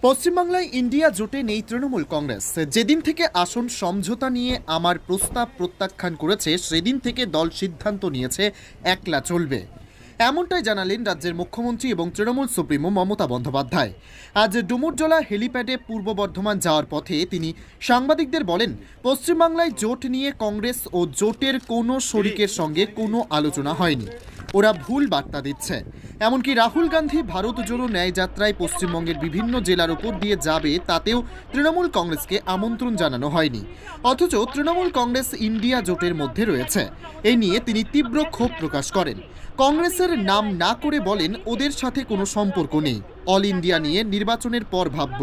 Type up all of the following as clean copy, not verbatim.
পশ্চিমবাংলায় ইন্ডিয়া জোটে নেই তৃণমূল কংগ্রেস। যেদিন থেকে আসন সমঝোতা নিয়ে আমার প্রস্তাব প্রত্যাখ্যান করেছে সেদিন থেকে দল সিদ্ধান্ত নিয়েছে একলা চলবে, এমনটাই জানালেন রাজ্যের মুখ্যমন্ত্রী এবং তৃণমূল সুপ্রিমো মমতা বন্দ্যোপাধ্যায়। আজ ডুমুরজলা হেলিপ্যাডে পূর্ব বর্ধমান যাওয়ার পথে তিনি সাংবাদিকদের বলেন, পশ্চিমবাংলায় জোট নিয়ে কংগ্রেস ও জোটের কোনো শরিকের সঙ্গে কোনো আলোচনা হয়নি, ওরা ভুল বার্তা দিচ্ছে। এমনকি রাহুল গান্ধী ভারত জোড়ো ন্যায় যাত্রায় পশ্চিমবঙ্গের বিভিন্ন জেলার উপর দিয়ে যাবে, তাতেও তৃণমূল কংগ্রেসকে আমন্ত্রণ জানানো হয়নি, অথচ তৃণমূল কংগ্রেস ইন্ডিয়া জোটের মধ্যে রয়েছে। এই নিয়ে তিনি তীব্র ক্ষোভ প্রকাশ করেন। কংগ্রেসের নাম না করে বলেন, ওদের সাথে কোনো সম্পর্ক নেই, অল ইন্ডিয়া নিয়ে নির্বাচনের পর ভাবব।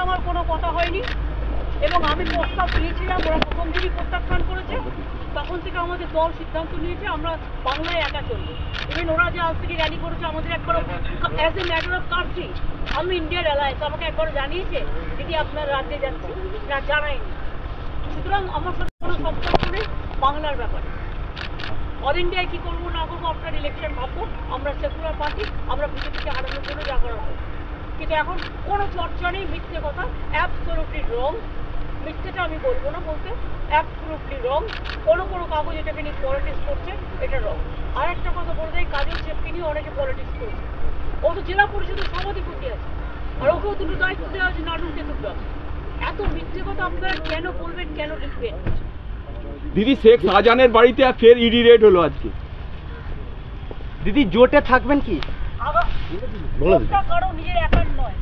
আমার কোনো কথা হয়নি এবং আমি প্রস্তাব দিয়েছিলাম, ওরা প্রথম দিনই প্রত্যাখ্যান করেছে। তখন থেকে আমাদের দল সিদ্ধান্ত নিয়েছে আমরা বাংলায় একা চলবো। ইভেন ওরা যে আজ থেকে র্যালি করেছে, আমাদের একবার as a matter of country আমি ইন্ডিয়ার অ্যালায়েন্স আমাকে একবার জানিয়েছে, দিদি আপনার রাজ্যে যাচ্ছি, না জানায়নি। সুতরাং আমার সাথে কোনো সম্পর্ক নেই বাংলার ব্যাপারে। অল ইন্ডিয়ায় কী করবো না করবো আপনার ইলেকশন ভাববো। আমরা সেকুলার পার্টি, আমরা বিজেপিকে হারানোর জন্য যা করা হবে। কিন্তু এখন কোনো চর্চা নেই, মিথ্যে কথা, অ্যাবসলিউটলি রং। মিথ্যেটা আমি বলবো না, বলতে অ্যাবসলিউটলি রং। কোনো কাগজ এটাকে নিয়ে পলিটিক্স করছে, এটা রং। আর একটা কথা বলে দেয়, কাজের চেপকে নিয়ে অনেকে পলিটিক্স করছে। ও তো জেলা পরিষদের সভাধিপতি আছে, আর ওকেও দুটো দায়িত্ব দেওয়া আছে, নাটুকে দুটো। এত মিথ্যে কথা আপনারা কেন বলবেন, কেন লিখবেন? দিদি, শেখ শাহজাহানের বাড়িতে ফের ইডি রেড হলো আজকে। দিদি, জোটে থাকবেন কি? কারো নিজের একার নয়,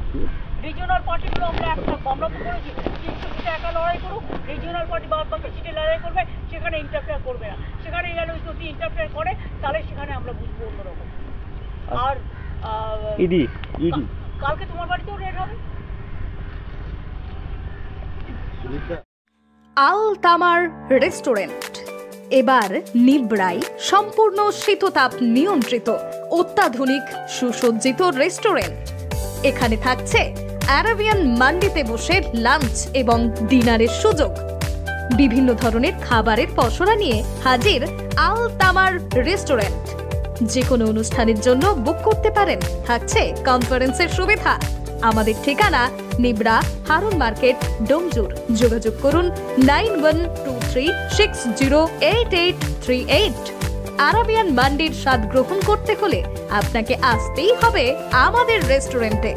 রিজিওনাল পার্টিগুলো আমরা এক থাকবো। আমরা তো করেছি 300 সিটে একা লড়াই করুক, রিজিওনাল পার্টি বাকি সিটে লড়াই করবে, সেখানে ইন্টারফেয়ার করবে না। সেখানে গেলে যদি ইন্টারফেয়ার করে তাহলে সেখানে আমরা বুঝবো অন্যরকম। আর ইডি কালকে তোমার বাড়িতেও রেড হবে। আল তামার রেস্টুরেন্ট এবার নিবড়াই সম্পূর্ণ শীততাপ নিয়ন্ত্রিত অত্যাধুনিক সুসজ্জিত রেস্টুরেন্ট। এখানে থাকছে আরাবিয়ান মান্ডিতে বসে লাঞ্চ এবং ডিনারের সুযোগ। বিভিন্ন ধরনের খাবারের পসরা নিয়ে হাজির আল তামার রেস্টুরেন্ট। যে কোনো অনুষ্ঠানের জন্য বুক করতে পারেন, থাকছে কনফারেন্সের সুবিধা। আমাদের ঠিকানা নিবড়া হারুন মার্কেট, ডোমজুর। যোগাযোগ করুন 9123608838। আরাবিয়ান মান্ডির স্বাদ গ্রহণ করতে হলে আপনাকে আসতেই হবে আমাদের রেস্টুরেন্টে।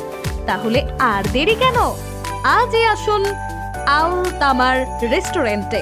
তাহলে আর দেরি কেন? আজই আসুন আল তামার রেস্টুরেন্টে।